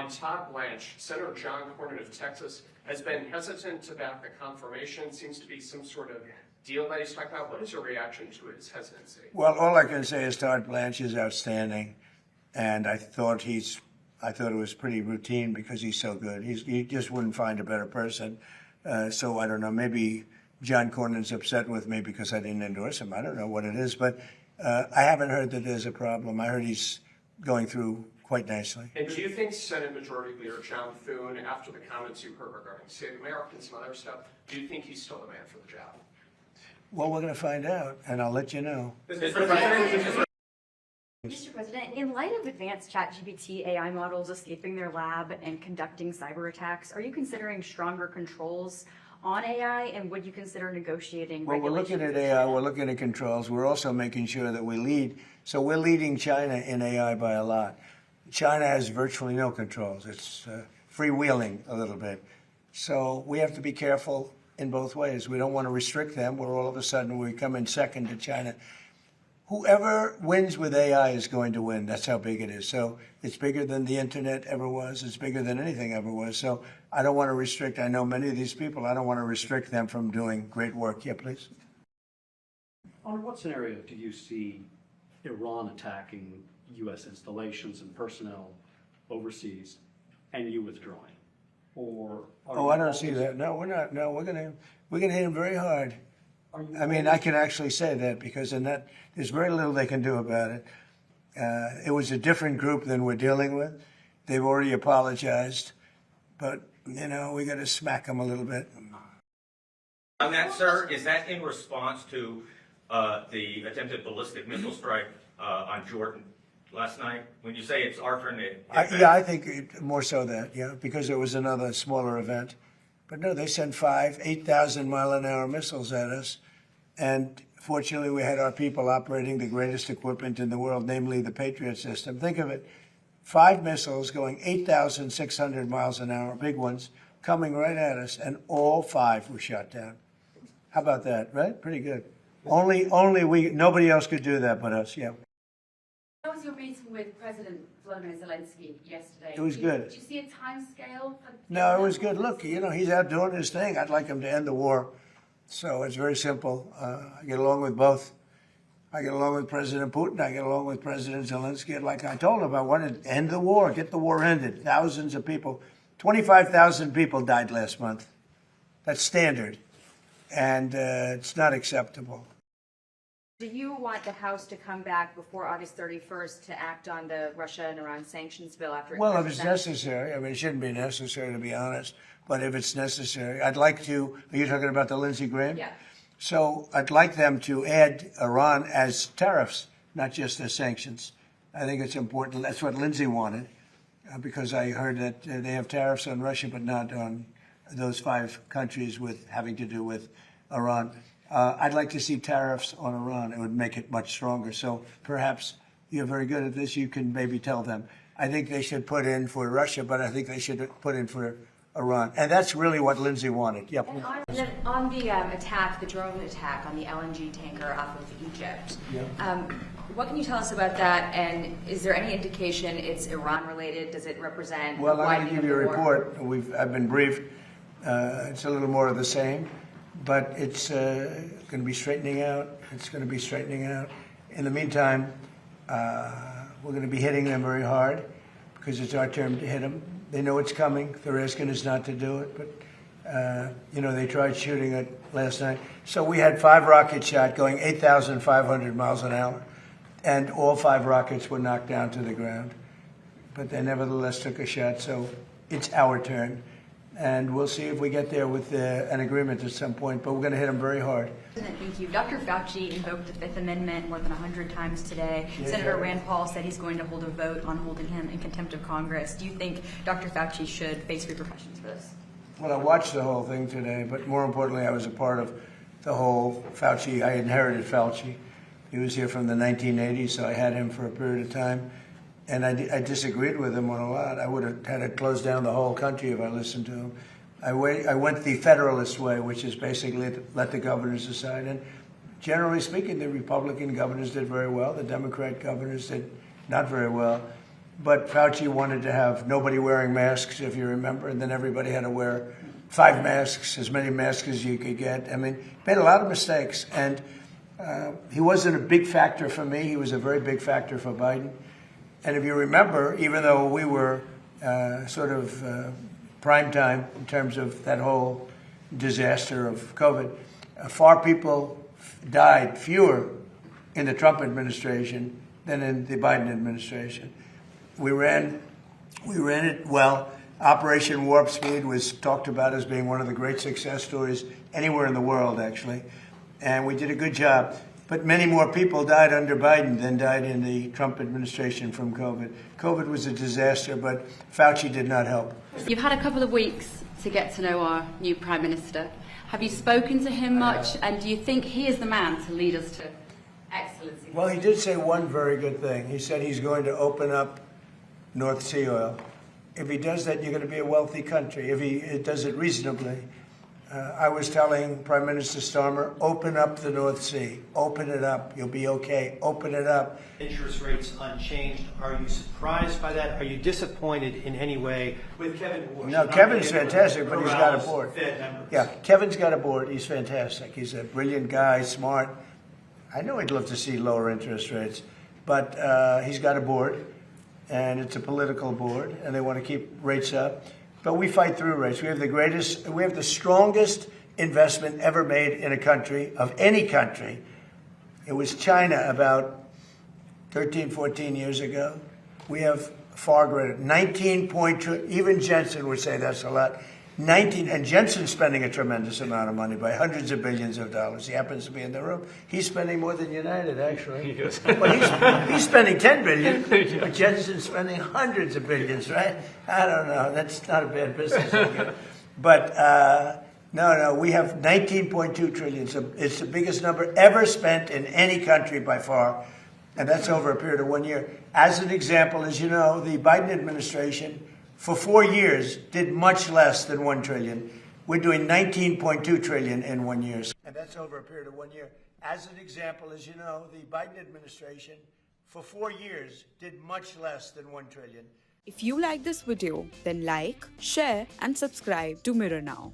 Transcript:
on Todd Blanche, Senator John Cornyn of Texas has been hesitant to back the confirmation. Seems to be some sort of deal that he's talking about. What is your reaction to his hesitancy? Well, all I can say is Todd Blanche is outstanding, and I thought it was pretty routine because he's so good. He just wouldn't find a better person. So I don't know. Maybe John Cornyn's upset with me because I didn't endorse him. I don't know what it is, but I haven't heard that there's a problem. I heard he's going through quite nicely. And do you think Senate Majority Leader John Thune, after the comments you heard regarding Save America and some other stuff, do you think he's still the man for the job? Well, we're going to find out, and I'll let you know. Mr. President, in light of advanced ChatGPT AI models escaping their lab and conducting cyber attacks, are you considering stronger controls on AI, and would you consider negotiating Well, we're looking at AI, we're looking at controls. We're also making sure that we lead. So we're leading China in AI by a lot. China has virtually no controls. It's freewheeling a little bit. So we have to be careful in both ways. We don't want to restrict them where all of a sudden we come in second to China. Whoever wins with AI is going to win. That's how big it is. So it's bigger than the internet ever was. It's bigger than anything ever was. So I don't want to restrict. I know many of these people. I don't want to restrict them from doing great work. Yeah, please. Under what scenario do you see Iran attacking U.S. installations and personnel overseas and you withdrawing? Or I don't see that. No, we're not. No, we're gonna hit them very hard. I mean, I can actually say that because in that there's very little they can do about it. It was a different group than we're dealing with. They've already apologized, but you know we got to smack them a little bit. On that, sir, is that in response to the attempted ballistic missile strike on Jordan last night? When you say it's our turn to Yeah, I think more so that, yeah, because it was another smaller event. But no, they sent 8,000-mile-an-hour missiles at us. And fortunately, we had our people operating the greatest equipment in the world, namely the Patriot system. Think of it, 5 missiles going 8,600 miles an hour, big ones, coming right at us, and all 5 were shot down. How about that, right? Pretty good. Nobody else could do that but us, yeah. How was your meeting with President Volodymyr Zelensky yesterday? It was good. Did you see a time scale? No, it was good. Look, you know, he's out doing his thing. I'd like him to end the war. So it's very simple. I get along with both. I get along with President Putin. I get along with President Zelensky. Like I told him, I wanted to end the war, get the war ended. Thousands of people, 25,000 people died last month. That's standard. And it's not acceptable. Do you want the House to come back before August 31st to act on the Russia and Iran sanctions bill after? Well, if it's necessary. I mean, it shouldn't be necessary, to be honest. But if it's necessary, I'd like to. Are you talking about the Lindsey Graham? Yeah. So I'd like them to add Iran as tariffs, not just as sanctions. I think it's important. That's what Lindsey wanted, because I heard that they have tariffs on Russia, but not on those 5 countries with having to do with Iran. I'd like to see tariffs on Iran. It would make it much stronger. So perhaps you're very good at this. You can maybe tell them. I think they should put in for Russia, but I think they should put in for Iran. And that's really what Lindsey wanted. Yep. And then on the attack, the drone attack on the LNG tanker off of Egypt, what can you tell us about that? And is there any indication it's Iran related? Does it represent? Well, I'm going to give you a report. I've been briefed. It's a little more of the same. But it's going to be straightening out. It's going to be straightening out. In the meantime, we're going to be hitting them very hard because it's our turn to hit them. They know it's coming. They're asking us not to do it. But, you know, they tried shooting it last night. So we had 5 rockets shot going 8,500 miles an hour. And all 5 rockets were knocked down to the ground. But they nevertheless took a shot. So it's our turn. And we'll see if we get there with an agreement at some point, but we're going to hit them very hard. Thank you. Dr. Fauci invoked the Fifth Amendment more than 100 times today. Yeah, Senator Rand Paul said he's going to hold a vote on holding him in contempt of Congress. Do you think Dr. Fauci should face repercussions for this? Well, I watched the whole thing today, but more importantly, I was a part of the whole Fauci. I inherited Fauci. He was here from the 1980s, so I had him for a period of time. And I disagreed with him on a lot. I would have had to close down the whole country if I listened to him. I went the Federalist way, which is basically let the governors decide. And generally speaking, the Republican governors did very well. The Democrat governors did not very well. but Fauci wanted to have nobody wearing masks, if you remember, and then everybody had to wear 5 masks, as many masks as you could get. I mean, made a lot of mistakes, and he wasn't a big factor for me. He was a very big factor for Biden. And if you remember, even though we were prime time in terms of that whole disaster of COVID, far people died fewer in the Trump administration than in the Biden administration. We ran it well. Operation Warp Speed was talked about as being one of the great success stories anywhere in the world, actually. And we did a good job. But many more people died under Biden than died in the Trump administration from COVID. COVID was a disaster, but Fauci did not help. You've had a couple of weeks to get to know our new Prime Minister. Have you spoken to him much, and do you think he is the man to lead us to excellency? Well, he did say one very good thing. He said he's going to open up North Sea oil. If he does that, you're going to be a wealthy country, if he does it reasonably. I was telling Prime Minister Starmer, open up the North Sea. Open it up. You'll be okay. Open it up. Interest rates unchanged. Are you surprised by that? Are you disappointed in any way with Kevin Warsh? No, Kevin's fantastic, but he's got a board. Yeah, Kevin's got a board. He's fantastic. He's a brilliant guy, smart. I know he'd love to see lower interest rates, but he's got a board, and it's a political board, and they want to keep rates up. But we fight through rates. We have the strongest investment ever made in a country, of any country. It was China about 13, 14 years ago. We have far greater, 19.2, even Jensen would say that's a lot. 19, and Jensen's spending a tremendous amount of money by hundreds of billions of dollars. He happens to be in the room. He's spending more than United, actually. Well, he's spending 10 billion, but Jensen's spending hundreds of billions, right? I don't know. That's not a bad business idea. But no, we have 19.2 trillion. So it's the biggest number ever spent in any country by far, and that's over a period of 1 year. As an example, as you know, the Biden administration for 4 years did much less than 1 trillion. We're doing 19.2 trillion in 1 year. And that's over a period of 1 year. As an example, as you know, the Biden administration for 4 years did much less than 1 trillion. If you like this video, then like, share and subscribe to Mirror Now.